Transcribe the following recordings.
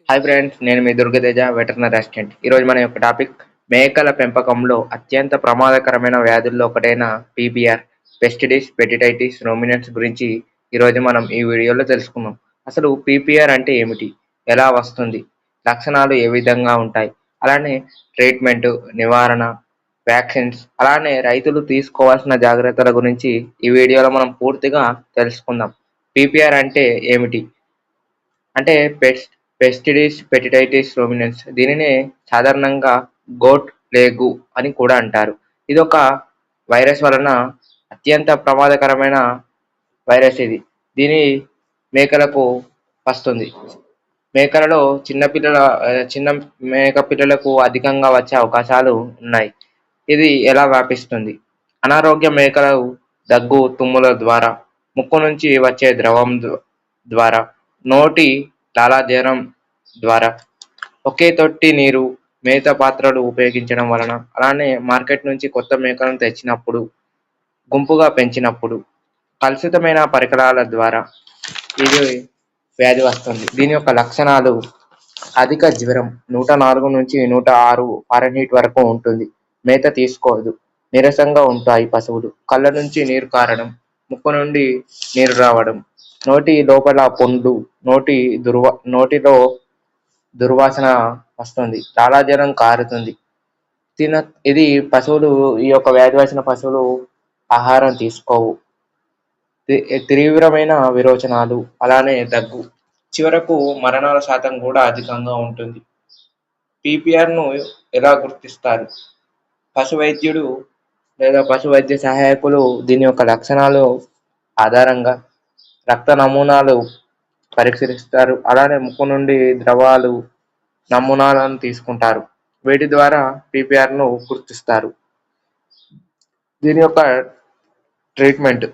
Hi friends, నేను మీ దుర్గతేజ veterinary assistant. ఈరోజు మన యొక్క టాపిక్ మేకల పెంపకంలో అత్యంత ప్రమాదకరమైన వ్యాధుల్లో ఒకటైన పీపీఆర్, పెస్టిడిస్ పెటిటైటిస్ రూమినెంట్స్ గురించి ఈరోజు మనం ఈ వీడియోలో తెలుసుకుందాం. అసలు పీపీఆర్ అంటే ఏమిటి, ఎలా వస్తుంది, లక్షణాలు ఏ విధంగా ఉంటాయి, అలానే ట్రీట్మెంట్, నివారణ, వ్యాక్సిన్స్, అలానే రైతులు తీసుకోవాల్సిన జాగ్రత్తల గురించి ఈ వీడియోలో మనం పూర్తిగా తెలుసుకుందాం. పీపీఆర్ అంటే ఏమిటి అంటే పెస్టిడిస్ పెటిటైటిస్ రూమినెన్స్. దీనినే సాధారణంగా గోట్ ప్లేగు అని కూడా అంటారు. ఇదొక వైరస్ వలన అత్యంత ప్రమాదకరమైన వైరస్ ఇది. దీని మేకలకు వస్తుంది. మేకలలో చిన్న మేక పిల్లలకు అధికంగా వచ్చే అవకాశాలు ఉన్నాయి. ఇది ఎలా వ్యాపిస్తుంది? అనారోగ్య మేకలు దగ్గు, తుమ్ముల ద్వారా, ముక్కు నుంచి వచ్చే ద్రవం ద్వారా, నోటి లాలాజలం ద్వారా, ఒకే తొట్టి నీరు, మేత పాత్రలు ఉపయోగించడం వలన, అలానే మార్కెట్ నుంచి కొత్త మేకలను తెచ్చినప్పుడు, గుంపుగా పెంచినప్పుడు, కలుషితమైన పరికరాల ద్వారా ఇది వ్యాధి వస్తుంది. దీని యొక్క లక్షణాలు: అధిక జ్వరం 104 నుంచి 106 ఫారెన్హీట్ వరకు ఉంటుంది. మేత తీసుకోదు. నీరసంగా ఉంటాయి పశువులు. కళ్ళ నుంచి నీరు కారడం, ముక్కు నుండి నీరు రావడం, నోటి లోపల పుండ్లు, నోటిలో దుర్వాసన వస్తుంది, లాలాజలం కారుతుంది. ఇది పశువులు ఈ యొక్క వ్యాధి వచ్చిన పశువులు ఆహారం తీసుకోవు. తీవ్రమైన విరోచనాలు, అలానే దగ్గు, చివరకు మరణాల శాతం కూడా అధికంగా ఉంటుంది. పీపీఆర్ను ఎలా గుర్తిస్తారు? పశు వైద్యుడు లేదా పశు వైద్య సహాయకులు దీని యొక్క లక్షణాలు ఆధారంగా రక్త నమూనాలు పరిశీలిస్తారు. అలానే ముక్కు నుండి ద్రవాలు నమూనాలను తీసుకుంటారు. వీటి ద్వారా పీపీఆర్ను గుర్తిస్తారు. దీని యొక్క ట్రీట్మెంట్: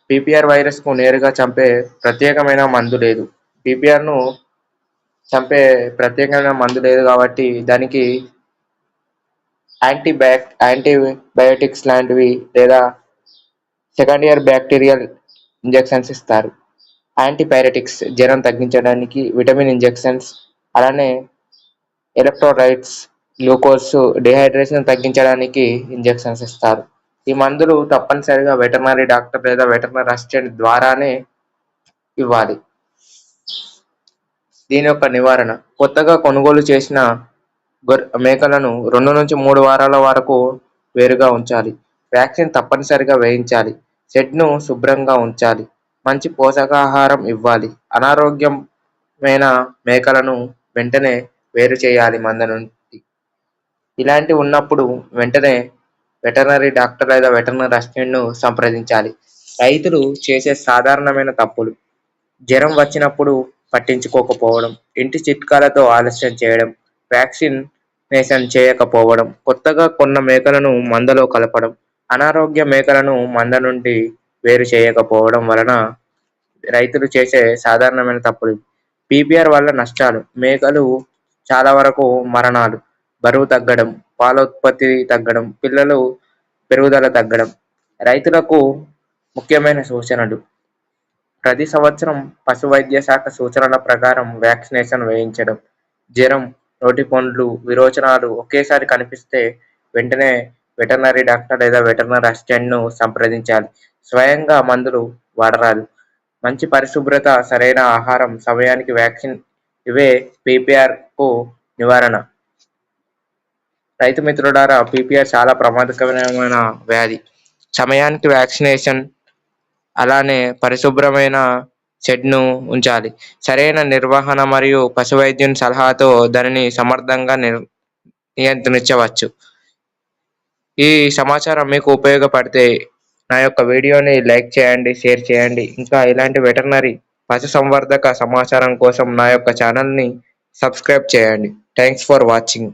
పీపీఆర్ వైరస్కు నేరుగా చంపే ప్రత్యేకమైన మందు లేదు. పీపీఆర్ను చంపే ప్రత్యేకమైన మందు లేదు కాబట్టి దానికి యాంటీబయాటిక్స్ లాంటివి లేదా సెకండ్ ఇయర్ బ్యాక్టీరియల్ ఇంజెక్షన్స్ ఇస్తారు. యాంటీపైరెటిక్స్ జ్వరం తగ్గించడానికి, విటమిన్ ఇంజెక్షన్స్, అలానే ఎలక్ట్రోలైట్స్, గ్లూకోజ్ డిహైడ్రేషన్ తగ్గించడానికి ఇంజెక్షన్స్ ఇస్తారు. ఈ మందులు తప్పనిసరిగా వెటర్నరీ డాక్టర్ లేదా వెటర్నరీ అసిస్టెంట్ ద్వారానే ఇవ్వాలి. దీని యొక్క నివారణ: కొత్తగా కొనుగోలు చేసిన మేకలను 2 నుంచి 3 వారాల వరకు వేరుగా ఉంచాలి. వ్యాక్సిన్ తప్పనిసరిగా వేయించాలి. షెడ్ను శుభ్రంగా ఉంచాలి. మంచి పోషకాహారం ఇవ్వాలి. అనారోగ్యమైన మేకలను వెంటనే వేరు చేయాలి మంద నుండి. ఇలాంటివి ఉన్నప్పుడు వెంటనే వెటర్నరీ డాక్టర్ లేదా వెటర్నరీ అసిస్టెంట్ను సంప్రదించాలి. రైతులు చేసే సాధారణమైన తప్పులు: జ్వరం వచ్చినప్పుడు పట్టించుకోకపోవడం, ఇంటి చిట్కాలతో ఆలస్యం చేయడం, వ్యాక్సినేషన్ చేయకపోవడం, కొత్తగా కొన్న మేకలను మందలో కలపడం, అనారోగ్య మేకలను మంద నుండి వేరు చేయకపోవడం వలన రైతులు చేసే సాధారణమైన తప్పులు. పీపీఆర్ వల్ల నష్టాలు: మేకలు చాలా వరకు మరణాలు, బరువు తగ్గడం, పాల ఉత్పత్తి తగ్గడం, పిల్లలు పెరుగుదల తగ్గడం. రైతులకు ముఖ్యమైన సూచనలు: ప్రతి సంవత్సరం పశు వైద్య శాఖ సూచనల ప్రకారం వ్యాక్సినేషన్ వేయించడం. జ్వరం, నోటిపొండ్లు, విరోచనాలు ఒకేసారి కనిపిస్తే వెంటనే వెటర్నరీ డాక్టర్ లేదా వెటర్నరీ అసిస్టెంట్ను సంప్రదించాలి. స్వయంగా మందులు వాడరాదు. మంచి పరిశుభ్రత, సరైన ఆహారం, సమయానికి వ్యాక్సిన్ ఇవే పీపీఆర్కు నివారణ. రైతు మిత్రులారా, పీపీఆర్ చాలా ప్రమాదకరమైన వ్యాధి. సమయానికి వ్యాక్సినేషన్, అలానే పరిశుభ్రమైన షెడ్ను ఉంచాలి. సరైన నిర్వహణ మరియు పశు వైద్యుని సలహాతో దానిని సమర్థంగా నియంత్రించవచ్చు. ఈ సమాచారం మీకు ఉపయోగపడితే నా యొక్క వీడియోని లైక్ చేయండి, షేర్ చేయండి. ఇంకా ఇలాంటి వెటర్నరీ పశు సంవర్ధక సమాచారం కోసం నా యొక్క ఛానల్ని సబ్స్క్రైబ్ చేయండి. Thanks for watching.